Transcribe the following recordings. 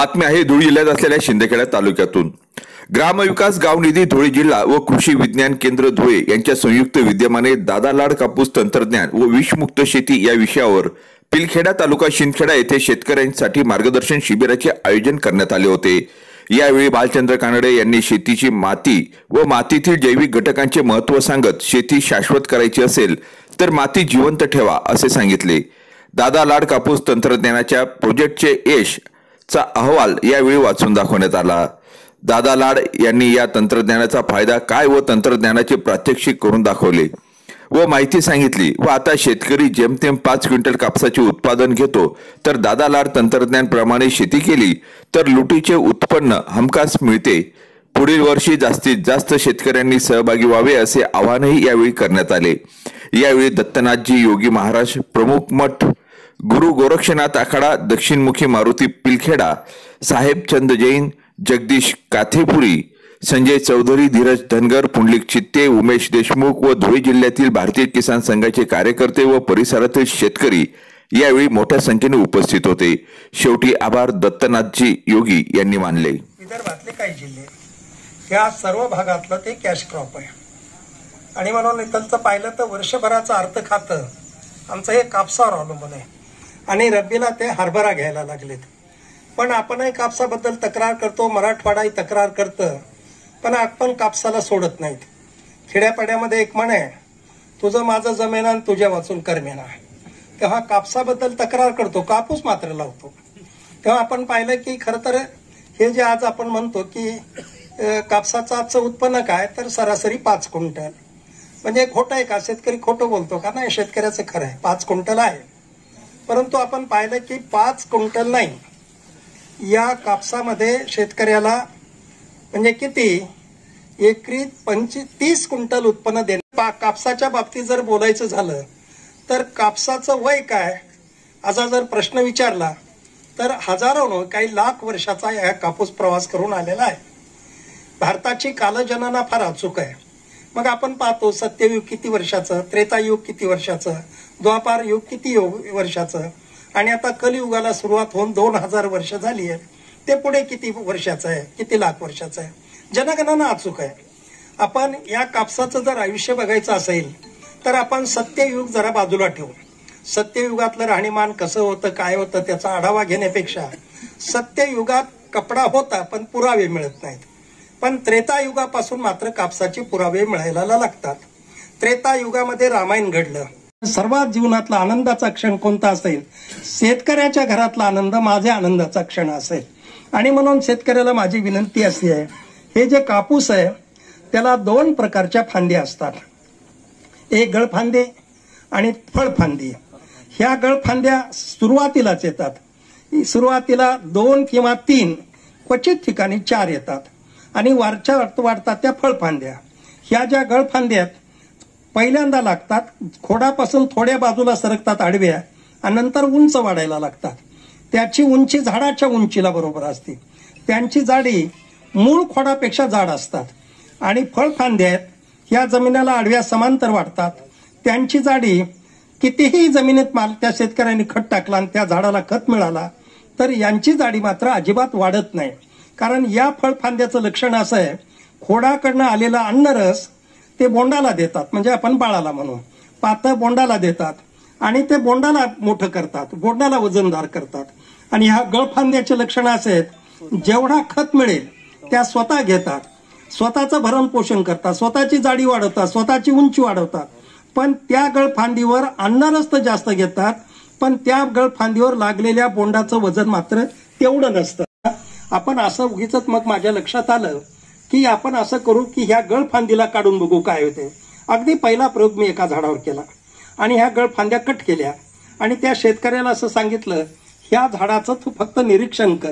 बातमी आहे धुळे जिल्ह्यात असलेल्या शिंदखेडा तालुक्यातून। ग्रामविकास गाव निधी धुळे जिल्हा व कृषी विज्ञान केंद्र धुळे यांच्या संयुक्त विद्यमाने दादा लाड कापूस तंत्रज्ञान व विषमुक्त शेती या विषयावर पिलखेडा तालुका शिंदखेडा येथे शेतकऱ्यांसाठी मार्गदर्शन शिबिराचे आयोजन करण्यात आले होते। यावेळी बालचंद्र कानडे यांनी शेतीची माती व मातीतील जैविक घटकांचे महत्त्व सांगत शेती शाश्वत करायची असेल तर माती जिवंत ठेवा असे सांगितले। दादा लाड कापूस तंत्रज्ञानाच्या प्रोजेक्टचे यश चा अहवाल यावेळी वाचून दाखवण्यात आला। दादा लाड यांनी या तंत्रज्ञानाचा फायदा काय व तंत्रज्ञानाचे प्रात्यक्षिक करून दाखवले व माहिती सांगितली व आता शेतकरी जेमतेम 5 क्विंटल कापसाचे उत्पादन घेतो तर दादा लाड तंत्रज्ञान प्रमाणे शेती केली तर लुटीचे उत्पन्न हमखास मिळते। पुढील वर्षी जास्तीत जास्त शेतकऱ्यांनी सहभागी व्हावे असे आवाहनही यावेळी करण्यात आले। यावेळी दत्तनाथजी योगी महाराज प्रमुख मठ गुरु गोरक्षनाथ आखाडा दक्षिणमुखी मारुती पिलखेडा साहेब चंद जैन जगदीश काथेपुरी संजय चौधरी धीरज धनगर पुंडलिक चित्ते उमेश देशमुख व धुळे जिल्ह्यातील भारतीय किसान संघाचे कार्यकर्ते व परिसरातील शेतकरी यावेळी मोठ्या संख्येने उपस्थित होते। शेवटी आभार दत्तनाथजी योगी यांनी मानले। विदर्भातले काही जिल्हे या सर्व भागातलं ते कॅश क्रॉप आहे आणि म्हणून इथलचं पाहिलं तर वर्षभराचं अर्थ खातं आमचं हे कापसावर अवलंबून आहे आणि रब्बीला ते हरभरा घ्यायला लागलेत। पण आपणही कापसाबद्दल तक्रार करतो, मराठवाडाही तक्रार करतं, पण आपण कापसाला सोडत नाहीत। खेड्यापाड्यामध्ये एक म्हण आहे, तुझं माझं जमेना आणि तुझ्या वाचून करमेना। तेव्हा कापसाबद्दल तक्रार करतो, कापूस मात्र लावतो। तेव्हा आपण पाहिलं की खरं तर हे जे आज आपण म्हणतो की कापसाचं आजचं उत्पन्न काय तर सरासरी 5 क्विंटल, म्हणजे खोटं आहे का? शेतकरी खोटं बोलतो का? नाही, शेतकऱ्याचं खरं आहे 5 क्विंटल आहे। परंतु आपण पाहिलं की 5 क्विंटल नाही, या कापसामध्ये शेतकऱ्याला म्हणजे किती एकरी 30 क्विंटल उत्पन्न देणे। कापसाच्या बाबतीत जर बोलायचं झालं तर कापसाचं वय काय असा जर प्रश्न विचारला तर हजारो काही लाख वर्षाचा हा कापूस प्रवास करून आलेला आहे। भारताची कालगणना फार अचूक आहे। मग आपण पाहतो सत्ययुग किती वर्षाचं, त्रेतायुग किती वर्षाचं, द्वापार युग किती वर्षाचं आणि आता कलियुगाला सुरुवात होऊन 2000 वर्ष झाली आहे। ते पुढे किती वर्षाचं आहे, किती लाख वर्षाचं आहे, जनगणना अचूक आहे। आपण या कापसाचं जर आयुष्य बघायचं असेल तर आपण सत्ययुग जरा बाजूला ठेवू। सत्ययुगातलं राहणीमान कसं होतं, काय होतं त्याचा आढावा घेण्यापेक्षा सत्ययुगात कपडा होता पण पुरावे मिळत नाहीत, पण त्रेतायुगापासून मात्र कापसाचे पुरावे मिळायला लागतात। त्रेतायुगामध्ये रामायण घडलं। सर्वात जीवनातला आनंदाचा क्षण कोणता असेल? शेतकऱ्याच्या घरातला आनंद माझ्या आनंदाचा क्षण असेल। आणि म्हणून शेतकऱ्याला माझी विनंती अशी आहे, हे जे कापूस आहे त्याला 2 प्रकारच्या फांद्या असतात, एक गळफांदे आणि फळफांदी। ह्या गळफांद्या सुरुवातीलाच येतात, सुरुवातीला 2 किंवा 3 क्वचित ठिकाणी 4 येतात आणि वारच्या वाढतात त्या फळफांद्या। ह्या ज्या गळफांद्यात पहिल्यांदा लागतात, खोडापासून थोड्या बाजूला सरकतात आडव्या आणि नंतर उंच वाढायला लागतात। त्याची उंची झाडाच्या उंचीला बरोबर असते, त्यांची जाडी मूळ खोडापेक्षा जाड असतात आणि फळफांद्या ह्या जमिनीला आडव्या समांतर वाढतात। त्यांची जाडी कितीही जमिनीत त्या शेतकऱ्यांनी खत टाकला आणि त्या झाडाला खत मिळाला तर यांची जाडी मात्र अजिबात वाढत नाही। कारण या फळफांद्याचं लक्षण असं आहे, खोडाकडनं आलेला अन्नरस ते बोंडाला देतात, म्हणजे आपण बाळाला म्हणू, पातळ बोंडाला देतात आणि ते बोंडाला मोठं करतात, बोंडाला वजनदार करतात। आणि ह्या गळफांद्याचे लक्षण असे आहेत, जेवढा खत मिळेल त्या स्वतः घेतात, स्वतःचं भरण पोषण करतात, स्वतःची जाडी वाढवतात, स्वतःची उंची वाढवतात, पण त्या गळफांदीवर अन्नरस तर जास्त घेतात, पण त्या गळफांदीवर लागलेल्या बोंडाचं वजन मात्र तेवढं नसतं। आपण असं उगीच मग माझ्या लक्षात आलं की आपण असं करू की ह्या गळफांदीला काढून बघू काय होते। अगदी पहिला प्रयोग मी एका झाडावर केला आणि ह्या गळफांद्या कट केल्या आणि त्या शेतकऱ्याला असं सांगितलं, ह्या झाडाचं तू फक्त निरीक्षण कर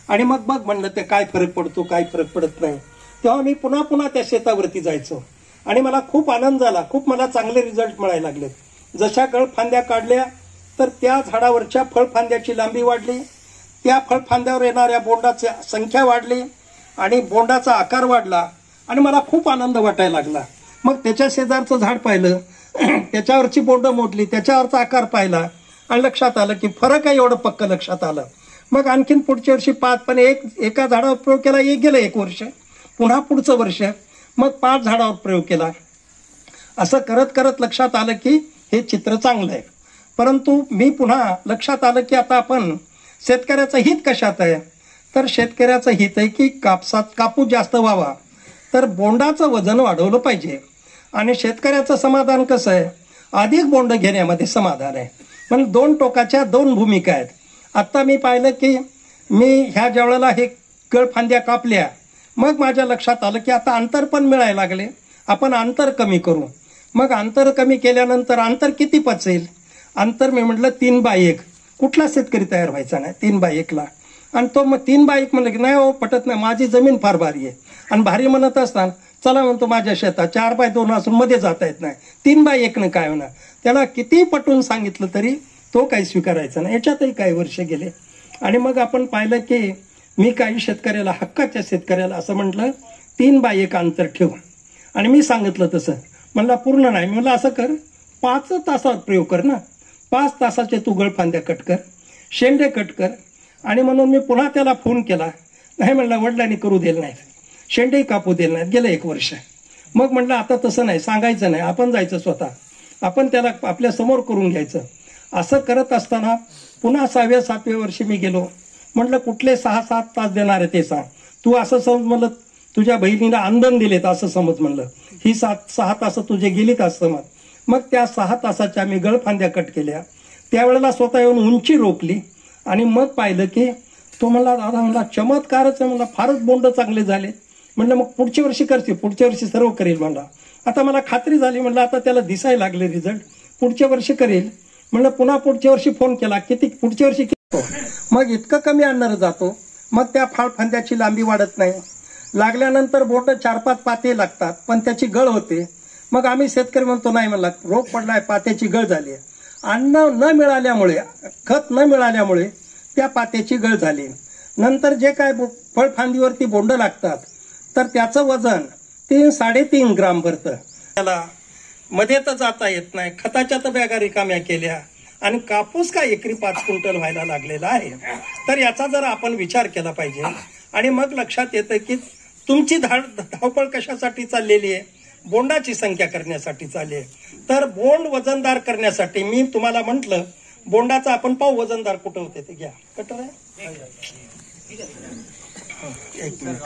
आणि मग बघ म्हणलं ते काय फरक पडतो, काय फरक पडत नाही। तेव्हा मी पुन्हा त्या शेतावरती जायचो आणि मला खूप आनंद झाला, खूप मला चांगले रिझल्ट मिळायला लागले। जशा गळफांद्या काढल्या तर त्या झाडावरच्या फळफांद्याची लांबी वाढली, त्या फळफांद्यावर येणाऱ्या बोंडाची संख्या वाढली आणि बोंडाचा आकार वाढला आणि मला खूप आनंद वाटायला लागला। मग त्याच्या शेजारचं झाड पाहिलं, त्याच्यावरची बोंड मोडली, त्याच्यावरचा आकार पाहिला आणि लक्षात आलं की फरक आहे, एवढं पक्क लक्षात आलं। मग आणखीन पुढच्या वर्षी 5, पण एका झाडावर प्रयोग केला, एक गेलं 1 वर्ष, पुन्हा पुढचं वर्ष मग 5 झाडावर प्रयोग केला. असं करत करत लक्षात आलं की हे चित्र चांगलं आहे. परंतु मी पुन्हा लक्षात आलं की आता आपण शेतकऱ्याचं हित कशात आहे, तर शेतकऱ्याचं हित आहे की कापूस जास्त व्हावा, तर बोंडाचं वजन वाढवलं पाहिजे. आणि शेतकऱ्याचं समाधान कसं आहे, अधिक बोंड घेण्यामध्ये समाधान आहे. पण 2 टोकाच्या 2 भूमिका आहेत. आत्ता मी पाहिलं की मी ह्या ज्यावेळेला हे गळफांद्या कापल्या, मग माझ्या लक्षात आलं की आता अंतर पण मिळायला लागले, आपण अंतर कमी करू. मग अंतर कमी केल्यानंतर अंतर किती पचेल, अंतर मी म्हटलं 3x1. कुठला शेतकरी तयार व्हायचा नाही 3x1ला. आणि तो मग 3x1 म्हणलं की नाही हो पटत नाही, माझी जमीन फार भारी आहे. आणि भारी म्हणत असताना चला म्हणतो माझ्या शेतात 4x2 असून मध्ये जाता येत नाही, 3x1 काय होणार. त्याला किती पटवून सांगितलं तरी तो काही स्वीकारायचा नाही. याच्यातही काही वर्ष गेले. आणि मग आपण पाहिलं की मी काही शेतकऱ्याला, हक्काच्या शेतकऱ्याला असं म्हटलं 3x1 अंतर ठेव. आणि मी सांगितलं तसं म्हणला पूर्ण नाही. म्हणलं असं कर, 5 तासात प्रयोग कर ना, 5 तासाचे तू गळफांद्या कट कर, शेंडे कट कर. आणि म्हणून मी पुन्हा त्याला फोन केला, नाही म्हणला वडिलांनी करू दिलं नाही, शेंडेही कापू दिलं नाहीत, गेलं 1 वर्ष. मग म्हटलं आता तसं नाही, सांगायचं नाही, आपण जायचं स्वतः, आपण त्याला आपल्या समोर करून घ्यायचं. असं करत असताना पुन्हा 6व्या-7व्या वर्षी मी गेलो. म्हटलं कुठले 6-7 तास देणार आहे ते सांग, तू असं समज म्हणलं तुझ्या बहिणीला अंधन दिलेत असं समज, म्हणलं ही 6 तास तुझे गेलीत असं समज. मग त्या 6 तासाच्या मी गळफांद्या कट केल्या. त्यावेळेला स्वतः येऊन उंची रोखली. आणि मग पाहिलं की तो म्हणला दादा म्हणला चमत्कारच आहे, म्हणला फारच बोंड चांगले झाले. म्हणलं मग पुढच्या वर्षी करते, पुढच्या वर्षी सर्व करेल म्हणला. आता मला खात्री झाली, म्हणलं आता त्याला दिसायला लागले रिझल्ट, पुढच्या वर्षी करेल. म्हणलं पुन्हा पुढच्या वर्षी फोन केला, किती पुढच्या वर्षी किती. मग इतकं कमी आणणार जातो, मग त्या फांद्याची लांबी वाढत नाही. लागल्यानंतर बोट 4-5 पाते लागतात, पण त्याची गळ होते. मग आम्ही शेतकरी म्हणतो नाही, म्हणला रोग पडलाय, पात्याची गळ झाली. अन्न न मिळाल्यामुळे, खत न मिळाल्यामुळे त्या पात्याची गळ झाली. नंतर जे काय फळफांदीवरती बोंड लागतात तर त्याचं वजन 3-3.5 ग्राम भरतं. त्याला मध्ये तर जाता येत नाही, खताच्या तर बॅगा रिकाम्या केल्या. आणि कापूस का एकरी 5 क्विंटल व्हायला लागलेला आहे. तर याचा जर आपण विचार केला पाहिजे. आणि मग लक्षात येतं की तुमची धावपळ कशासाठी चाललेली आहे, बोंडाची संख्या करण्यासाठी चालली आहे. तर बोंड वजनदार करण्यासाठी मी तुम्हाला म्हटलं, बोंडाचा आपण पाहू वजनदार कुठं होते ते घ्या. कटर आहे, एक मिनिट.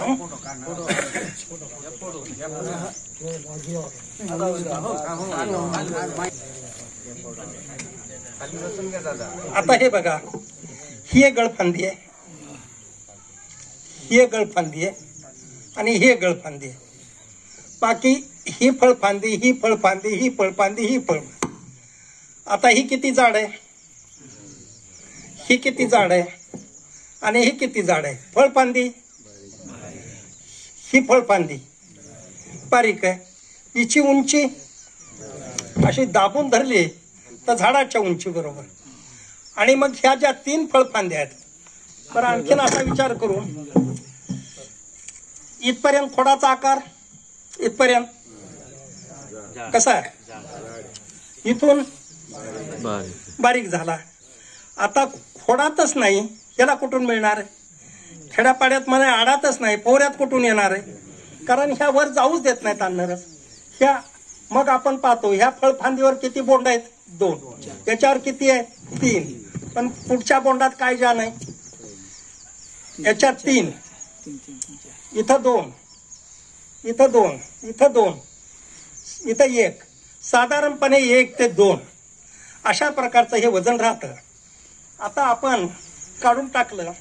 आता हे बघा, ही एक गळफांदी आहे, ही एक गळफांदी आहे आणि ही एक गळफांदी आहे. बाकी ही फळफांदी, ही फळफांदी, ही फळफांदी, ही फळ. आता ही किती जाड आहे, ही किती जाड आहे आणि ही किती जाड आहे. फळफांदी, ही फळफांदी बारीक आहे. हिची उंची अशी दाबून धरली तर झाडाच्या उंची बरोबर. आणि मग ह्या ज्या 3 फळफांद्या आहेत, बरं आणखीन असा विचार करू, इथपर्यंत खोडाचा आकार इथपर्यंत कसा आहे, इथून बारीक झाला. आता खोडातच नाही, याला कुठून मिळणार आहे, खेड्यापाड्यात मला आडातच नाही, पोहऱ्यात कुठून येणार आहे, कारण ह्या वर जाऊच देत नाहीत आणणारच ह्या. मग आपण पाहतो ह्या फळफांदीवर किती बोंड आहेत, 2, याच्यावर किती आहे, 3. पण पुढच्या बोंडात काय जा नाही, याच्यात 3, इथं 2, इथं 2, इथं 2, इथं 1. साधारणपणे 1 ते 2 अशा प्रकारचं हे वजन राहतं. आता आपण काढून टाकलं,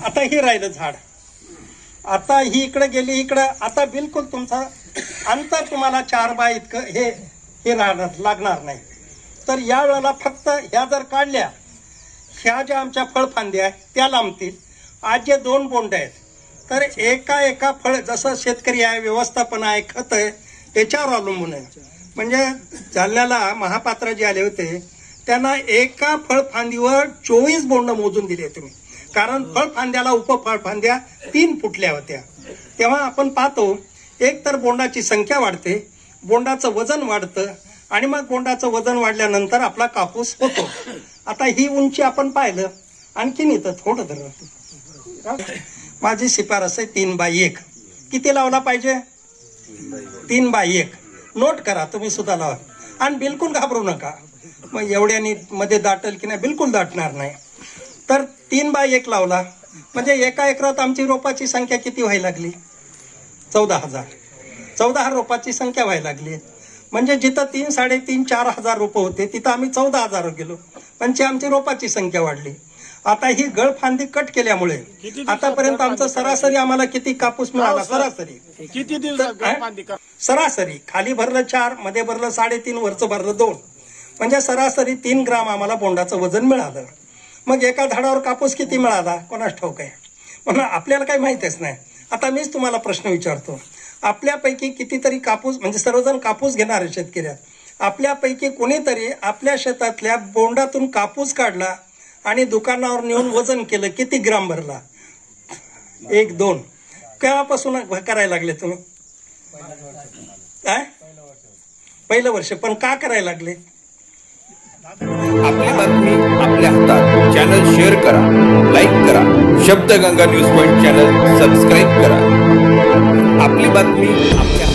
आता हे राहिलं झाड. आता ही इकडे गेली, इकडं. आता बिलकुल तुमचा अंतर तुम्हाला 4 बाय इतकं हे लागणार नाही. तर या वेळेला फक्त ह्या जर काढल्या, ह्या ज्या आमच्या फळफांद्या आहेत त्या लांबतील. आज जे 2 बोंड आहेत, तर एका फळ, जसं शेतकरी आहे, व्यवस्थापन आहे, खत आहे, याच्यावर अवलंबून आहे. म्हणजे जालन्याला महापात्र जे आले होते त्यांना एका फळफांदीवर 24 बोंड मोजून दिले तुम्ही, कारण फळफांद्याला उपफळफांद्या 3 फुटल्या होत्या. तेव्हा आपण पाहतो एक तर बोंडाची संख्या वाढते, बोंडाचं वजन वाढतं आणि मग बोंडाचं वजन वाढल्यानंतर आपला कापूस होतो. आता ही उंची आपण पाहिलं, आणखीन इथं थोडं धर. माझी शिफारस आहे 3x1. किती लावला पाहिजे? 3x1. नोट करा तुम्ही सुद्धा लावा आणि बिलकुल घाबरू नका. मग एवढ्यानी मध्ये दाटल की नाही? बिलकुल दाटणार नाही. तर 3x1 लावला म्हणजे एका एकरात आमची रोपाची संख्या किती व्हायला लागली? 14,000. 14,000 रोपाची संख्या व्हायला लागली. म्हणजे जिथं 3, 3.5, 4,000 रोपं होते तिथं आम्ही 14,000 गेलो, म्हणजे आमची रोपाची संख्या वाढली. आता ही गळफांदी कट केल्यामुळे आतापर्यंत आमचं सरासरी आम्हाला किती कापूस मिळाला? सरासरी किती दिवसात? सरासरी खाली भरलं 4, मध्ये भरलं 3.5, वरचं भरलं 2, म्हणजे सरासरी 3 ग्राम आम्हाला बोंडाचं वजन मिळालं. मग एका झाडावर कापूस किती मिळाला कोणास ठाऊक आहे, म्हणून आपल्याला काही माहितीच नाही. आता मीच तुम्हाला प्रश्न विचारतो, आपल्यापैकी कितीतरी कापूस, म्हणजे सर्वजण कापूस घेणारे शेतकरी आहेत, आपल्यापैकी कोणीतरी आपल्या शेतातल्या बोंडातून कापूस काढला आणि दुकानावर नेऊन वजन केलं, किती ग्राम भरला? 1, 2. केव्हापासून करायला लागले तुम्ही? काय? पहिलं वर्ष. पण का करायला लागले? आपली बातमी आपल्या हातात. चॅनल शेअर करा, लाईक करा. Shabdganga news point channel subscribe करा. आपली बातमी आपल्या